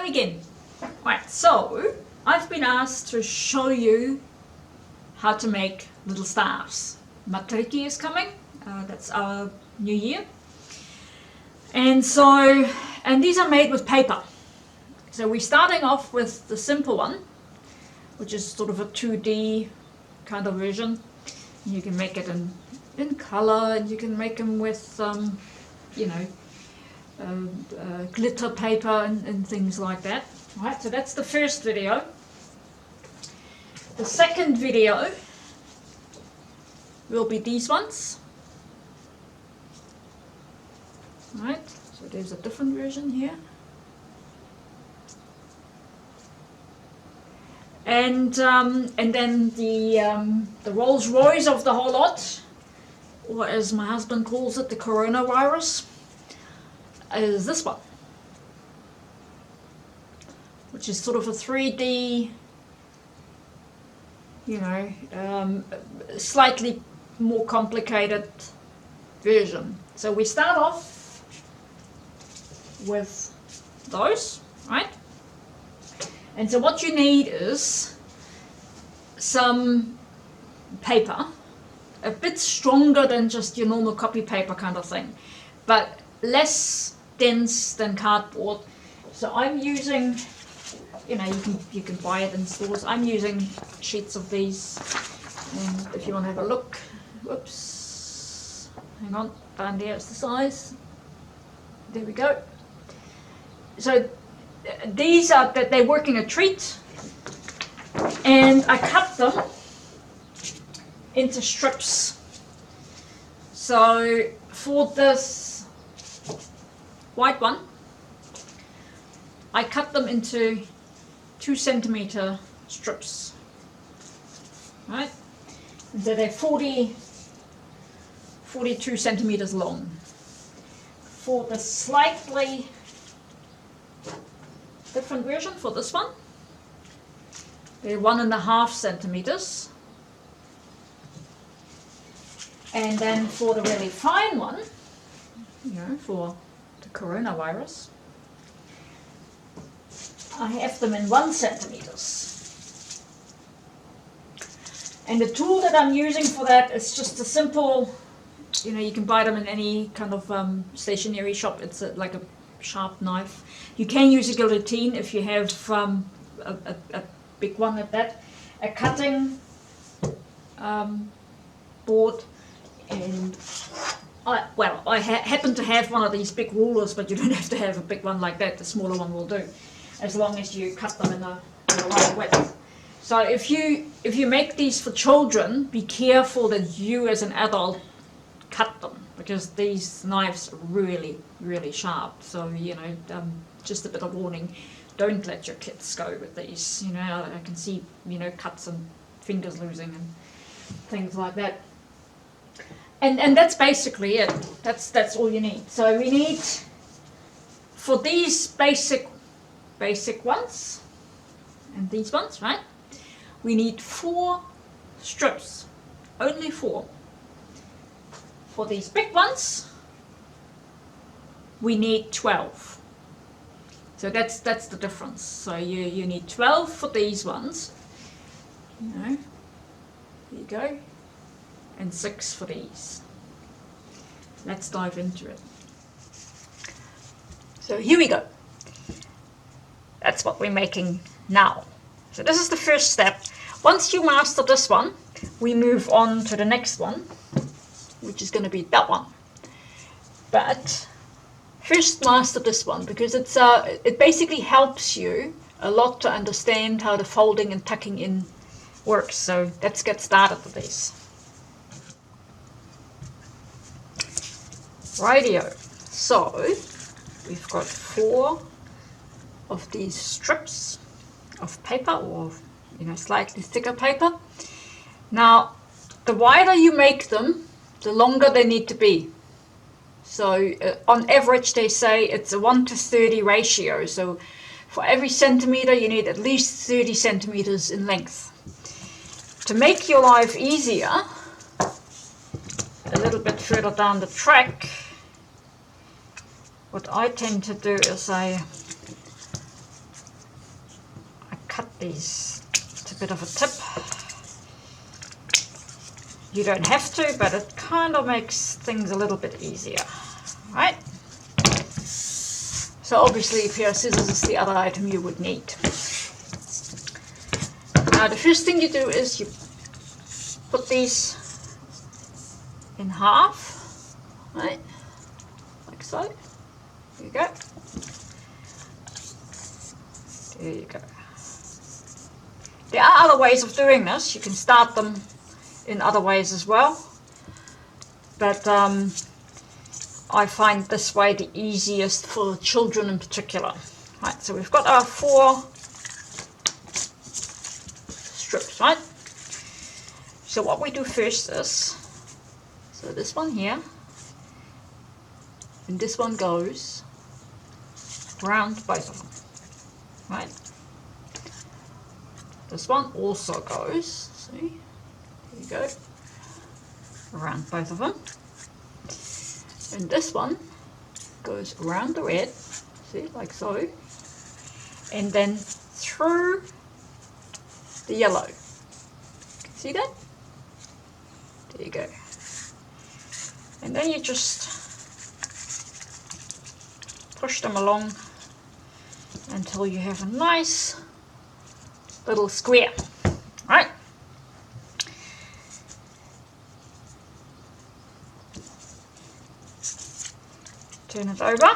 again. Right, so I've been asked to show you how to make little stars. Matriki is coming, that's our new year. And these are made with paper. So we're starting off with the simple one, which is sort of a 2D kind of version. You can make it in color, and you can make them with, glitter paper and things like that. Right, so that's the first video. The second video will be these ones. Right, so there's a different version here. And then the Rolls Royce of the whole lot, or as my husband calls it, the coronavirus, is this one, which is sort of a 3D, slightly more complicated version. So we start off with those, right? And so what you need is some paper, a bit stronger than just your normal copy paper kind of thing, but less dense than cardboard. So I'm using, you can buy it in stores. I'm using sheets of these. And if you want to have a look, whoops, hang on, down there is the size. There we go. So these are that they're working a treat, and I cut them into strips. So for this white one, I cut them into 2 centimeter strips, right? And so they're 42 centimeters long. For the slightly different version, for this one, they're 1.5 centimeters. And then for the really fine one, for the coronavirus, I have them in 1 centimeters. And the tool that I'm using for that is just a simple, you can buy them in any kind of stationery shop. It's like a sharp knife. You can use a guillotine if you have a big one at that. A cutting board, and I happen to have one of these big rulers, but you don't have to have a big one like that. The smaller one will do, as long as you cut them in the right width. So if you make these for children, be careful that you as an adult cut them, because these knives are really, really sharp. So just a bit of warning: don't let your kids go with these. I can see cuts and fingers losing and things like that. And that's basically it. That's all you need. So we need, for these basic ones and these ones, right? We need 4 strips, only 4. For these big ones, we need 12. So that's the difference. So you need 12 for these ones. There you go. And 6 for these. Let's dive into it. So here we go. That's what we're making now. So this is the first step. Once you master this one, we move on to the next one, which is going to be that one. But first master this one, because it basically helps you a lot to understand how the folding and tucking in works. So let's get started with this. Rightio. So we've got 4 of these strips of paper, or slightly thicker paper. Now, the wider you make them, the longer they need to be. So on average, they say it's a 1:30 ratio. So for every centimeter, you need at least 30 centimeters in length. To make your life easier, a little bit further down the track, what I tend to do is I these. It's a bit of a tip. You don't have to, but it kind of makes things a little bit easier, right? So obviously a pair of scissors is the other item you would need. Now the first thing you do is you put these in half, right? Like so. There you go. There you go. There are other ways of doing this. You can start them in other ways as well. But I find this way the easiest for children in particular. Right, so we've got our 4 strips, right? So what we do first is, so this one here, and this one goes around both of them, right? This one also goes, see, there you go, around both of them. And this one goes around the red, see, like so, and then through the yellow. See that? There you go. And then you just push them along until you have a nice little square, right? Turn it over,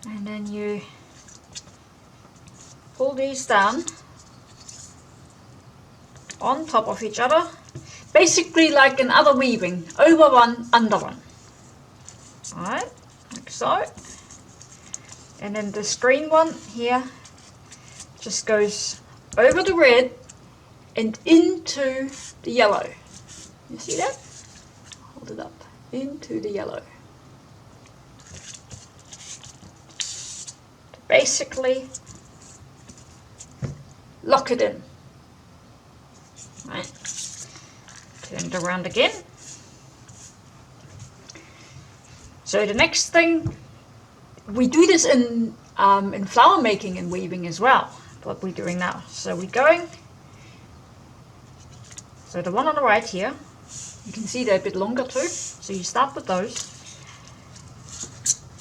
and then you pull these down on top of each other, basically like in other weaving, over one, under one. Alright, like so. And then this green one here just goes over the red and into the yellow. You see that? Hold it up. Into the yellow. To basically lock it in. Right. Turn it around again. So the next thing, we do this in flower making and weaving as well, what we're doing now. So we're going, so the one on the right here, you can see they're a bit longer too, so you start with those.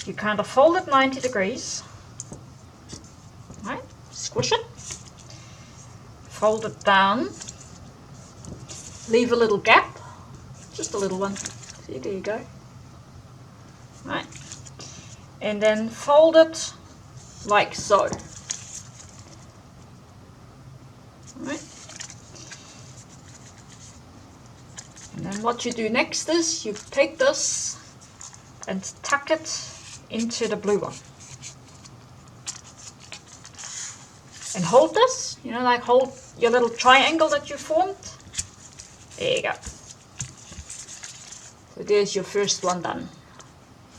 You kind of fold it 90 degrees, right? Squish it, fold it down, leave a little gap, just a little one, see, there you go, right? And then fold it like so, right? And then what you do next is you take this and tuck it into the blue one. And hold this, you know, like hold your little triangle that you formed. There you go. So there's your first one done.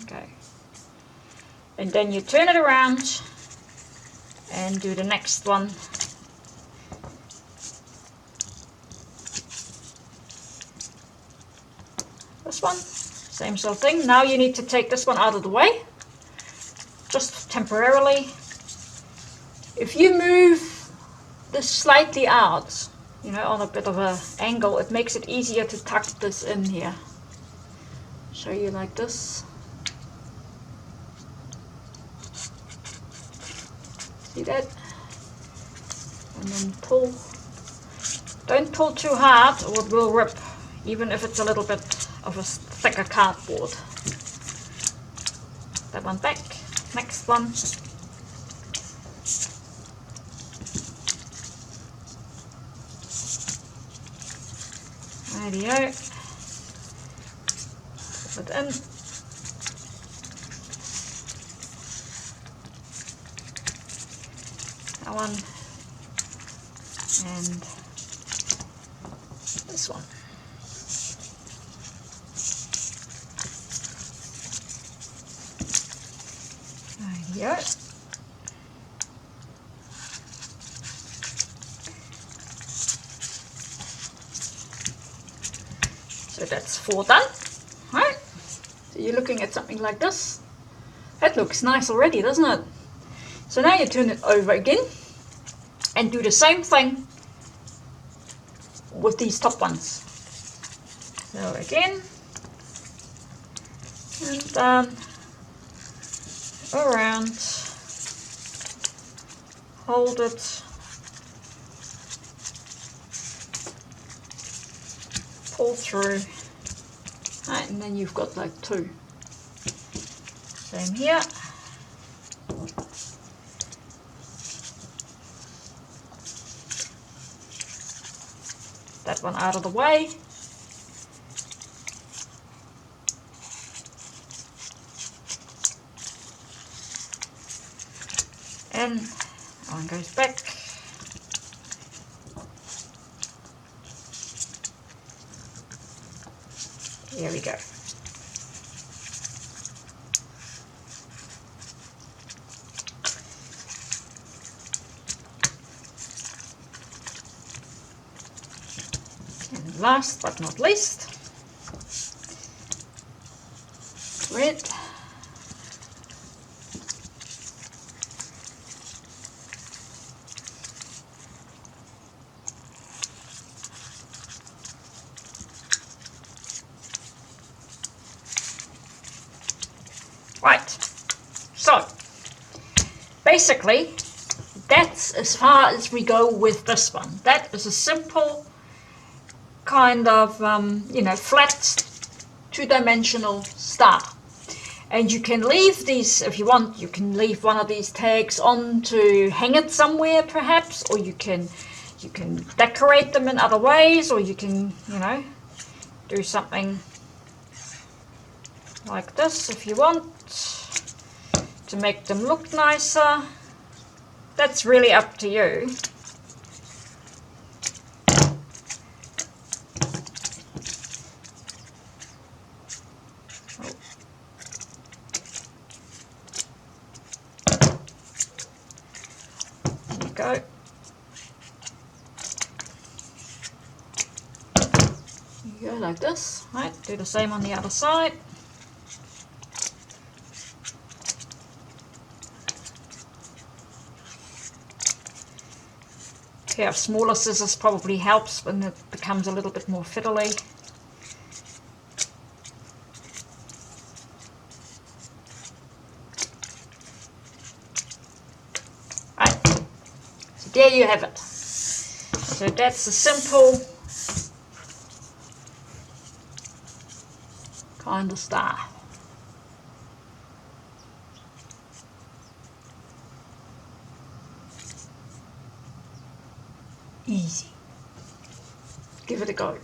Okay. And then you turn it around and do the next one. This one, same sort of thing. Now you need to take this one out of the way, just temporarily. If you move this slightly out, you know, on a bit of an angle, it makes it easier to tuck this in here. Show you like this. See that? And then pull. Don't pull too hard or it will rip, even if it's a little bit of a thicker cardboard. That one back. Next one. Radio. Put it in. That one. And this one. Radio. So that's 4 done, right? So you're looking at something like this. That looks nice already, doesn't it? So now you turn it over again and do the same thing with these top ones. So again, and around, hold it, pull through, right, and then you've got like two. Same here. That one out of the way. And one goes back. There we go. And last but not least, red. Right, so basically that's as far as we go with this one. That is a simple kind of, you know, flat two-dimensional star. And you can leave these, if you want, you can leave one of these tags on to hang it somewhere perhaps, or you can decorate them in other ways, or you can, you know, do something like this if you want to make them look nicer. That's really up to you. There you go. You go like this, right? Do the same on the other side. A pair of smaller scissors probably helps when it becomes a little bit more fiddly. Right, so there you have it. So that's the simple kind of star. Easy. Give it a go.